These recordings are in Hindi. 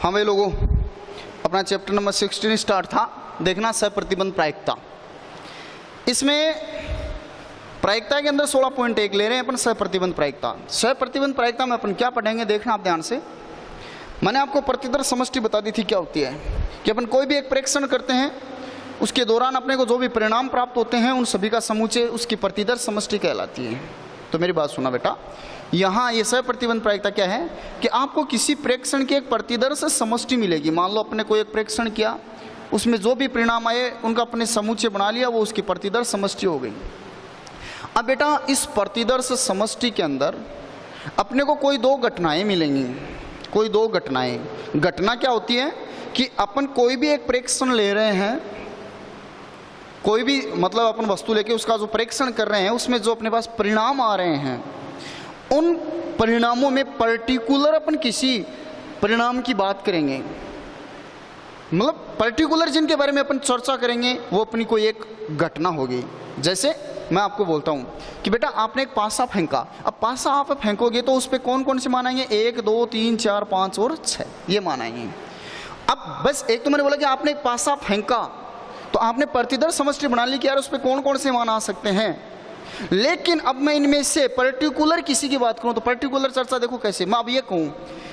हाँ भाई लोगों, अपना चैप्टर नंबर 16 स्टार्ट था। देखना सहप्रतिबंध प्रायिकता। इसमें प्रायिकता के अंदर 16.1 ले रहे हैं अपन सहप्रतिबंध प्रायिकता। सहप्रतिबंध प्रायिकता में अपन क्या पढ़ेंगे देखना आप ध्यान से। मैंने आपको प्रतिदर्श समष्टि बता दी थी क्या होती है, कि अपन कोई भी एक प्रेक्षण करते हैं उसके दौरान अपने को जो भी परिणाम प्राप्त होते हैं उन सभी का समुच्चय उसकी प्रतिदर्श समष्टि कहलाती है। तो मेरी बात सुना बेटा, यहाँ ये सहप्रतिबंध प्रायिकता क्या है कि आपको किसी प्रेक्षण की एक प्रतिदर्श समष्टि मिलेगी। मान लो अपने कोई एक प्रेक्षण किया, उसमें जो भी परिणाम आए उनका अपने समुच्चय बना लिया, वो उसकी प्रतिदर्श समष्टि हो गई। अब बेटा इस प्रतिदर्श समष्टि के अंदर अपने को कोई दो घटनाएं मिलेंगी। कोई दो घटनाएं, घटना क्या होती है कि अपन कोई भी एक प्रेक्षण ले रहे हैं, कोई भी मतलब अपन वस्तु लेके उसका जो प्रेक्षण कर रहे हैं उसमें जो अपने पास परिणाम आ रहे हैं, उन परिणामों में पर्टिकुलर अपन किसी परिणाम की बात करेंगे। मतलब पर्टिकुलर जिनके बारे में अपन चर्चा करेंगे वो अपनी कोई एक घटना होगी। जैसे मैं आपको बोलता हूँ कि बेटा आपने एक पासा फेंका, अब पासा आप फेंकोगे तो उस पर कौन कौन से मान आएंगे? 1 2 3 4 5 और 6 ये मान आएंगे। अब बस एक तो मैंने बोला कि आपने एक पासा फेंका तो आपने प्रतिदर्श समष्टि बना ली कि यार उस पर कौन कौन से मान आ सकते हैं। लेकिन अब मैं इनमें से पर्टिकुलर किसी की बात करूं तो पर्टिकुलर चर्चा देखो कैसे। मैं अब ये कहूं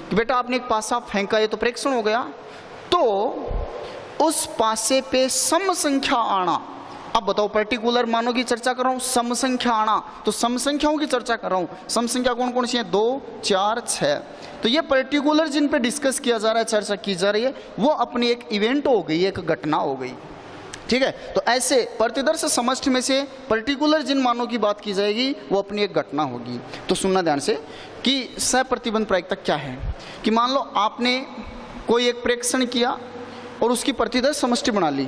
कि बेटा आपने एक पासा फेंका, ये तो प्रेक्षण हो गया, तो उस पासे पे सम संख्या आना। अब बताओ पर्टिकुलर मानों की चर्चा कर रहा हूं, सम संख्या आना, तो सम संख्याओं की चर्चा कर रहा हूं। सम संख्या कौन कौन सी है? 2 4 6। तो ये पर्टिकुलर जिन पे डिस्कस किया जा रहा है, चर्चा की जा रही है, वो अपनी एक इवेंट हो गई, एक घटना हो गई। ठीक है, तो ऐसे प्रतिदर्श समष्टि में से पर्टिकुलर जिन मानों की बात की जाएगी वो अपनी एक घटना होगी। तो सुनना ध्यान से कि सहप्रतिबंध प्रायिकता क्या है। कि मान लो आपने कोई एक प्रेक्षण किया और उसकी प्रतिदर्श समष्टि बना ली।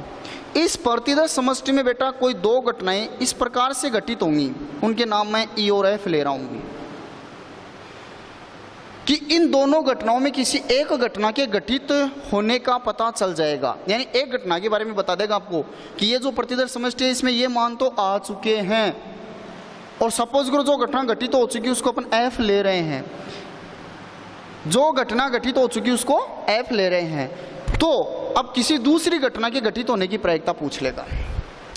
इस प्रतिदर्श समष्टि में बेटा कोई दो घटनाएं इस प्रकार से घटित होंगी, उनके नाम मैं ई और एफ ले रहा हूँ, कि इन दोनों घटनाओं में किसी एक घटना के घटित होने का पता चल जाएगा। यानी एक घटना के बारे में बता देगा आपको कि ये जो प्रतिदर्श समष्टि है इसमें ये मान तो आ चुके हैं, और सपोज करो जो घटना घटित हो चुकी उसको अपन एफ ले रहे हैं, जो घटना घटित हो चुकी उसको एफ ले रहे हैं। तो अब किसी दूसरी घटना के घटित होने की प्रायिकता पूछ लेगा।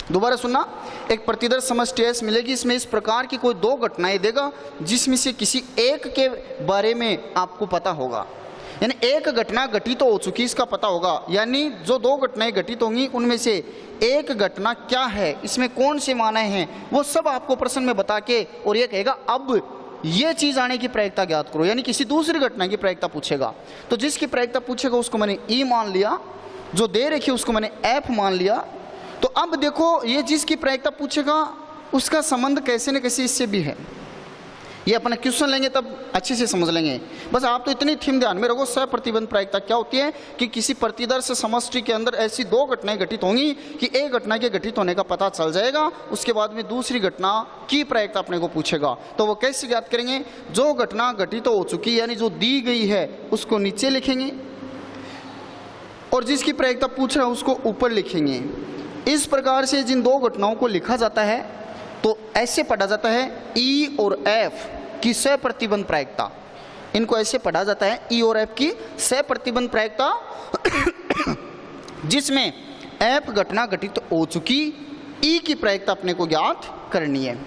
दोबारा सुनना, एक प्रतिदर्श समष्टि एस मिलेगी, इसमें इस प्रकार की कोई दो घटनाएं देगा जिसमें से किसी एक के बारे में आपको पता होगा। यानी एक घटना घटित हो चुकी इसका पता होगा, यानी जो दो घटनाएं घटित होंगी उनमें से एक घटना क्या है, इसमें कौन से माने हैं, वो सब आपको प्रश्न में बता के और ये कहेगा अब ये चीज आने की प्रायिकता ज्ञात करो। यानी किसी दूसरी घटना की प्रायिकता पूछेगा, तो जिसकी प्रायिकता पूछेगा उसको मैंने ई मान लिया, जो दे रखी उसको मैंने एफ मान लिया। तो अब देखो ये जिसकी प्रायिकता पूछेगा उसका संबंध कैसे न कैसे इससे भी है। ये अपना क्वेश्चन लेंगे तब अच्छे से समझ लेंगे। बस आप तो इतनी थीम ध्यान में रखो, सहप्रतिबंध प्रायिकता क्या होती है कि किसी प्रतिदर्श समष्टि के अंदर ऐसी दो घटनाएं घटित होंगी कि एक घटना के घटित होने का पता चल जाएगा, उसके बाद में दूसरी घटना की प्रायिकता अपने को पूछेगा। तो वो कैसे ज्ञात करेंगे? जो घटना घटित हो चुकी यानी जो दी गई है उसको नीचे लिखेंगे और जिसकी प्रायिकता पूछ रहा है उसको ऊपर लिखेंगे। इस प्रकार से जिन दो घटनाओं को लिखा जाता है तो ऐसे पढ़ा जाता है ई और एफ की सहप्रतिबंध प्रायिकता। इनको ऐसे पढ़ा जाता है ई और एफ की सहप्रतिबंध प्रायिकता, जिसमें एफ घटना घटित हो चुकी, ई की प्रायिकता अपने को ज्ञात करनी है।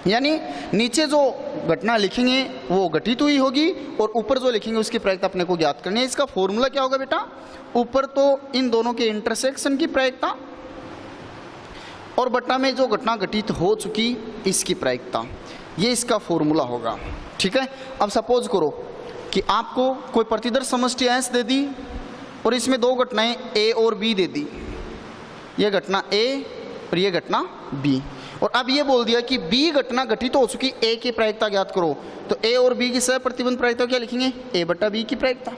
यानी नीचे जो घटना लिखेंगे वो घटित हुई होगी और ऊपर जो लिखेंगे उसकी प्रायिकता अपने को ज्ञात करनी है। इसका फॉर्मूला क्या होगा बेटा? ऊपर तो इन दोनों के इंटरसेक्शन की प्रायिकता और बट्टा में जो घटना घटित हो चुकी इसकी प्रायिकता, ये इसका फॉर्मूला होगा। ठीक है, अब सपोज करो कि आपको कोई प्रतिदर्श समष्टि एस दे दी और इसमें दो घटनाएं ए और बी दे दी। ये घटना ए और ये घटना बी, और अब ये बोल दिया कि बी घटना घटित हो चुकी, ए की प्रायिकता ज्ञात करो। तो ए और बी की सहप्रतिबंध प्रायिकता क्या लिखेंगे? ए बट्टा बी की प्रायिकता।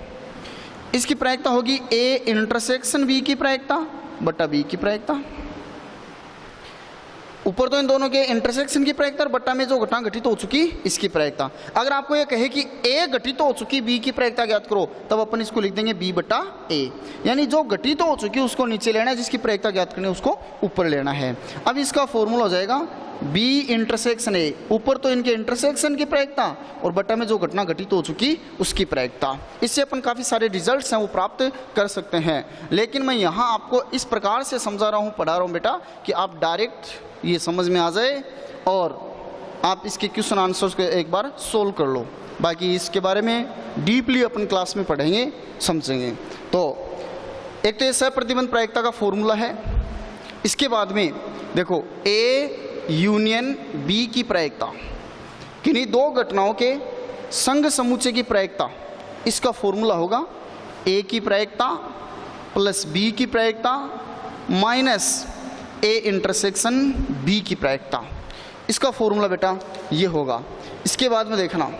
इसकी प्रायिकता होगी ए इंटरसेक्शन बी की प्रायिकता बट्टा बी की प्रायिकता। ऊपर तो इन दोनों के इंटरसेक्शन की प्रायिकता और बट्टा में जो घटना घटित हो चुकी इसकी प्रायिकता। अगर आपको ये कहे कि ए घटित हो चुकी बी की प्रायिकता ज्ञात करो, तब अपन इसको लिख देंगे बी बट्टा ए। यानी जो घटित हो चुकी उसको नीचे लेना है, जिसकी प्रायिकता ज्ञात करनी है उसको ऊपर लेना है। अब इसका फॉर्मूला हो जाएगा बी इंटरसेक्शन ए, ऊपर तो इनके इंटरसेक्शन की प्रायिकता और बटा में जो घटना घटित हो चुकी उसकी प्रायिकता। इससे अपन काफ़ी सारे रिजल्ट्स हैं वो प्राप्त कर सकते हैं। लेकिन मैं यहाँ आपको इस प्रकार से समझा रहा हूँ, पढ़ा रहा हूँ बेटा, कि आप डायरेक्ट ये समझ में आ जाए और आप इसके क्वेश्चन आंसर्स को एक बार सोल्व कर लो। बाकी इसके बारे में डीपली अपन क्लास में पढ़ेंगे, समझेंगे। तो एक तो ये सहप्रतिबंध प्रायिकता का फॉर्मूला है। इसके बाद में देखो ए यूनियन बी की प्रायिकता, किन्हीं दो घटनाओं के संघ समुच्चय की प्रायिकता, इसका फॉर्मूला होगा ए की प्रायिकता प्लस बी की प्रायिकता माइनस ए इंटरसेक्शन बी की प्रायिकता। इसका फॉर्मूला बेटा ये होगा। इसके बाद में देखना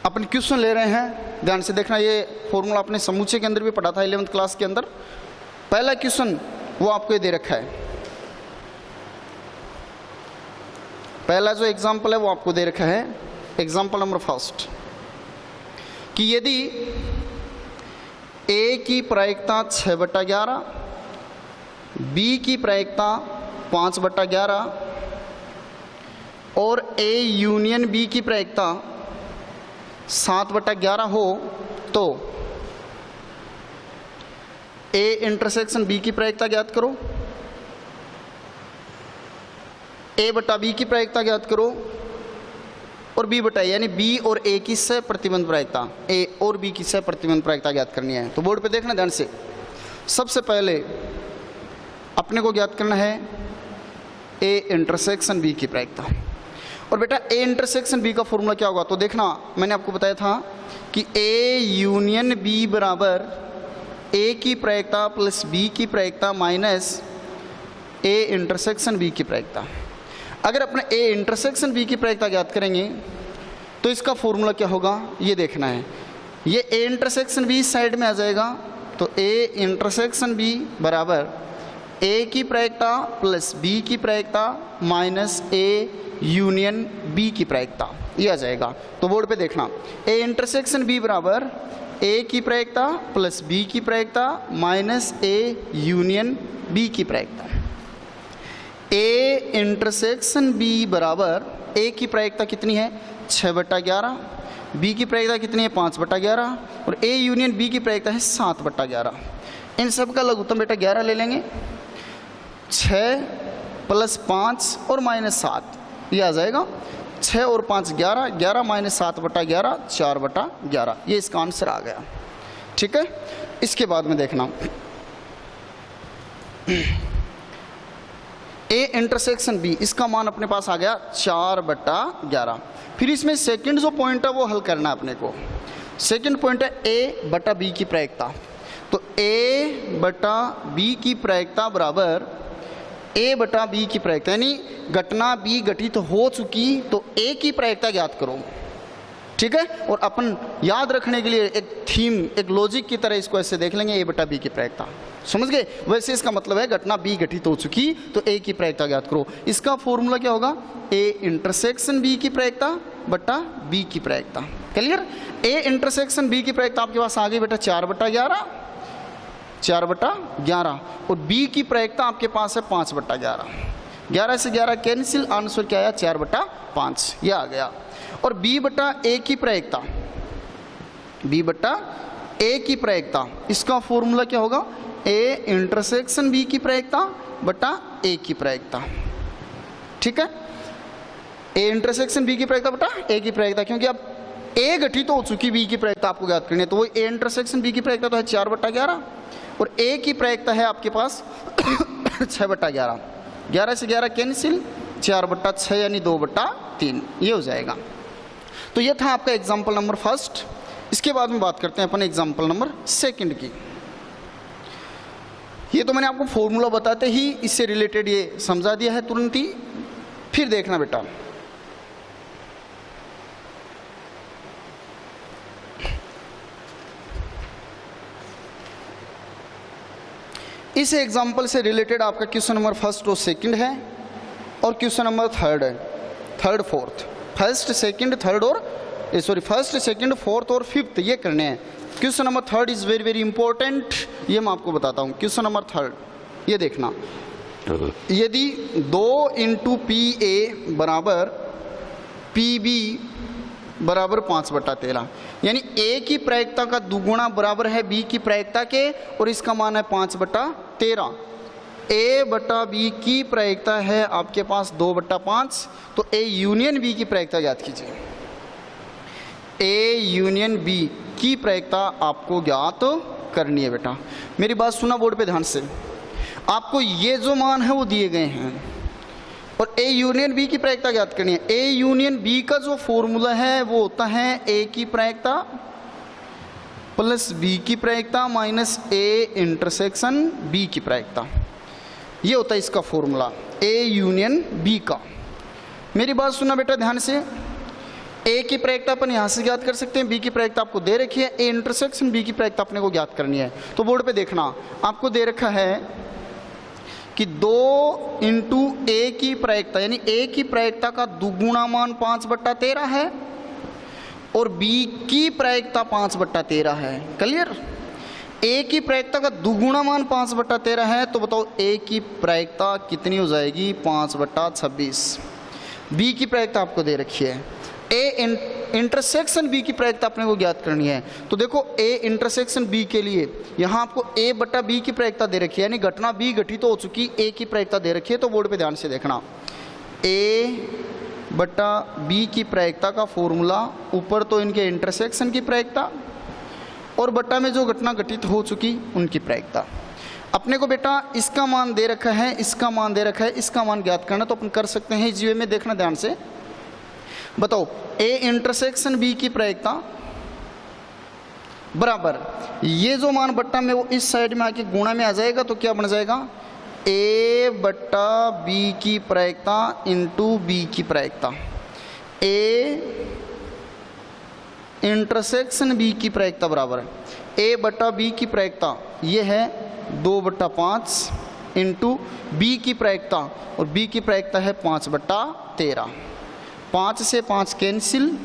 अपन क्वेश्चन ले रहे हैं, ध्यान से देखना। ये फॉर्मूला अपने समुच्चय के अंदर भी पढ़ा था 11th क्लास के अंदर। पहला क्वेश्चन वो आपको ये दे रखा है, पहला जो एग्जाम्पल है वो आपको दे रखा है, एग्जाम्पल नंबर फर्स्ट, कि यदि ए की प्रायिकता 6/11, बी की प्रायिकता 5/11 और ए यूनियन बी की प्रायिकता 7/11 हो, तो ए इंटरसेक्शन बी की प्रायिकता ज्ञात करो, ए बटा बी की प्रायिकता ज्ञात करो और बी बटा, यानी बी और ए की सह प्रतिबंध प्रायिकता, ए और बी की सह प्रतिबंध प्रायिकता ज्ञात करनी है। तो बोर्ड पे देखना ध्यान से। सबसे पहले अपने को ज्ञात करना है ए इंटरसेक्शन बी की प्रायिकता। और बेटा ए इंटरसेक्शन बी का फॉर्मूला क्या होगा, तो देखना मैंने आपको बताया था कि ए यूनियन बी बराबर ए की प्रायिकता प्लस बी की प्रायिकता माइनस ए इंटरसेक्शन बी की प्रायिकता। अगर अपने ए इंटरसेक्शन बी की प्रायिकता ज्ञात करेंगे तो इसका फॉर्मूला क्या होगा ये देखना है। ये ए इंटरसेक्शन बी साइड में आ जाएगा, तो ए इंटरसेक्शन बी बराबर ए की प्रायिकता प्लस बी की प्रायिकता माइनस ए यूनियन बी की प्रायिकता, ये आ जाएगा। तो बोर्ड पे देखना ए इंटरसेक्शन बी बराबर ए की प्रायिकता प्लस बी की प्रायिकता माइनस ए यूनियन बी की प्रायिकता। ए इंटरसेक्शन बी बराबर ए की प्रायिकता कितनी है 6/11, बी की प्रायिकता कितनी है 5/11 और ए यूनियन बी की प्रायिकता है 7/11। इन सब का लघुत्तम बेटा 11 ले लेंगे, 6 + 5 और -7, ये आ जाएगा 6 और 5 11, 11 माइनस 7/11 4/11, ये इसका आंसर आ गया। ठीक है। इसके बाद में देखना ए इंटरसेक्शन बी, इसका मान अपने पास आ गया 4/11। फिर इसमें सेकंड जो पॉइंट है वो हल करना है अपने को। सेकंड पॉइंट है ए बटा बी की प्रायिकता। तो ए बटा बी की प्रायिकता बराबर ए बटा बी की प्रायिकता, यानी घटना बी घटित हो चुकी तो ए की प्रायिकता ज्ञात करो। ठीक है। और अपन याद रखने के लिए एक थीम, एक लॉजिक की तरह इसको ऐसे देख लेंगे, ए बटा बी की प्रायिकता, समझ गए। वैसे इसका मतलब है घटना बी घटित हो चुकी तो ए की प्रायिकता ज्ञात करो। इसका फॉर्मूला क्या होगा, ए इंटरसेक्शन बी की प्रायिकता बटा बी की प्रायिकता। क्लियर। ए इंटरसेक्शन बी की प्रायिकता आपके पास आ गई बेटा 4/11, 4/11 और बी की प्रायिकता आपके पास है 5/11। 11 से 11 कैंसिल, आंसर क्या आया 4/5, यह आ गया। और बी बटा ए की प्रायिकता, बी बटा ए की प्रायिकता, इसका फॉर्मूला क्या होगा, ए इंटरसेक्शन बी की प्रायिकता बटा ए की प्रायिकता। ठीक है। ए इंटरसेक्शन बी की प्रायिकता बटा ए की प्रायिकता, क्योंकि अब ए घटित तो हो चुकी बी की प्रायिकता आपको ज्ञात करनी है, तो वो ए इंटरसेक्शन बी की प्रायिकता तो है 4/11 और ए की प्रायिकता है आपके पास 6/11। 11 से 11 कैंसिल, 4/6 यानी 2/3, ये हो जाएगा। तो ये था आपका एग्जाम्पल नंबर फर्स्ट। इसके बाद में बात करते हैं अपन एग्जाम्पल नंबर सेकंड की। ये तो मैंने आपको फॉर्मूला बताते ही इससे रिलेटेड ये समझा दिया है तुरंत ही। फिर देखना बेटा, इस एग्जाम्पल से रिलेटेड आपका क्वेश्चन नंबर फर्स्ट और सेकंड है और क्वेश्चन नंबर थर्ड है, third fourth, first second third और फर्स्ट सेकंड फोर्थ और फिफ्थ ये करने हैं। Question number third is very very important, ये मैं आपको बताता हूँ। क्वेश्चन नंबर थर्ड ये देखना, यदि 2 इंटू पी ए बराबर पी बी बराबर 5/13, यानी ए की प्रायिकता का दुगुना बराबर है बी की प्रायिकता के, और इसका मान है 5/13। ए बटा बी की प्रायिकता है आपके पास 2/5, तो ए यूनियन बी की प्रायिकता याद कीजिए। ए यूनियन बी की प्रायिकता आपको ज्ञात करनी है बेटा। मेरी बात सुना बोर्ड पे ध्यान से, आपको ये जो मान है वो दिए गए हैं और ए यूनियन बी की प्रायिकता ज्ञात करनी है। ए यूनियन बी का जो फॉर्मूला है वो होता है ए की प्रायिकता प्लस बी की प्रायिकता माइनस ए इंटरसेक्शन बी की प्रायिकता, ये होता है इसका फॉर्मूला ए यूनियन बी का। मेरी बात सुना बेटा ध्यान से, ए की प्रायिकता अपन यहाँ से ज्ञात कर सकते हैं, बी की प्रायिकता आपको दे रखी है, ए इंटरसेक्शन बी की प्रायिकता अपने को ज्ञात करनी है। तो बोर्ड पे देखना आपको दे रखा है कि 2 इंटू ए की प्रायिकता, यानी ए की प्रायिकता का दुगुना मान 5/13 है और बी की प्रायिकता 5/13 है। क्लियर? ए की प्रायिकता का दुगुना मान 5/13 है, तो बताओ ए की प्रायिकता कितनी हो जाएगी? 5/26। बी की प्रायिकता आपको दे रखी है, ए इंटरसेक्शन बी की प्रायिकता अपने को ज्ञात करनी है। तो देखो ए इंटरसेक्शन बी के लिए यहाँ आपको ए बटा बी की प्रायिकता दे रखी है, यानी घटना बी घटित तो हो चुकी, ए की प्रायिकता दे रखी है। तो बोर्ड पे ध्यान से देखना, ए बटा बी की प्रायिकता का फॉर्मूला, ऊपर तो इनके इंटरसेक्शन की प्रायिकता और बटा में जो घटना घटित हो चुकी उनकी प्रायिकता। अपने को बेटा इसका मान दे रखा है, इसका मान दे रखा है, इसका मान ज्ञात करना तो अपन कर सकते हैं इस वे में। देखना ध्यान से, बताओ ए इंटरसेक्शन बी की प्रायिकता बराबर ये जो मान बट्टा में वो इस साइड में आके गुणा में आ जाएगा, तो क्या बन जाएगा? ए बट्टा बी की प्रायिकता इंटू बी की प्रायिकता। ए इंटरसेक्शन बी की प्रायिकता बराबर ए बट्टा बी की प्रायिकता ये है 2/5 इंटू बी की प्रायिकता, और बी की प्रायिकता है 5/13। 5 से 5 कैंसिल,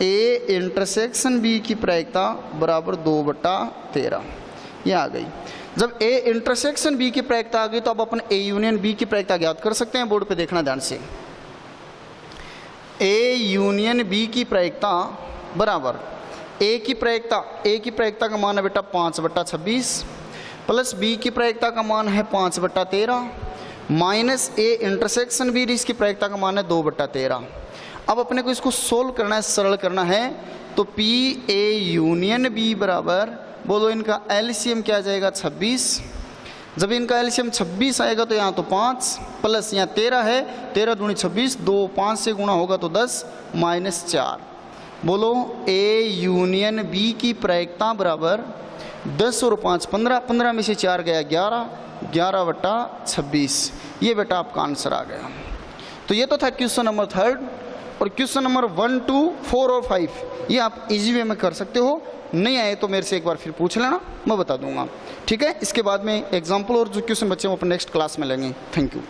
ए इंटरसेक्शन बी की प्रायिकता बराबर 2/13, ये आ गई। जब ए इंटरसेक्शन बी की प्रायिकता आ गई तो अब अपन ए यूनियन बी की प्रायिकता ज्ञात कर सकते हैं। बोर्ड पे देखना ध्यान से, ए यूनियन बी की प्रायिकता बराबर ए की प्रायिकता का मान है बेटा 5/26 प्लस बी की प्रायिकता का मान है 5/13 माइनस ए इंटरसेक्शन बी, इसकी प्रायिकता का मान है 2/13। अब अपने को इसको सोल्व करना है, सरल करना है। तो पी ए यूनियन बी बराबर, बोलो इनका एलसीएम क्या आ जाएगा? 26। जब इनका एलसीएम 26 आएगा तो यहाँ तो 5 प्लस यहाँ 13 है, 13 दूनी 26, 2 5 से गुणा होगा तो 10 माइनस 4। बोलो ए यूनियन बी की प्रायिकता बराबर 10 और 5 15, 15 में से 4 गया 11, 11/26। ये बेटा आपका आंसर आ गया। तो ये तो था क्वेश्चन नंबर 3, और क्वेश्चन नंबर 1, 2, 4 और 5 ये आप इजी वे में कर सकते हो। नहीं आए तो मेरे से एक बार फिर पूछ लेना, मैं बता दूंगा। ठीक है, इसके बाद में एग्जाम्पल और जो क्वेश्चन बच्चे हम अपन नेक्स्ट क्लास में लेंगे। Thank you.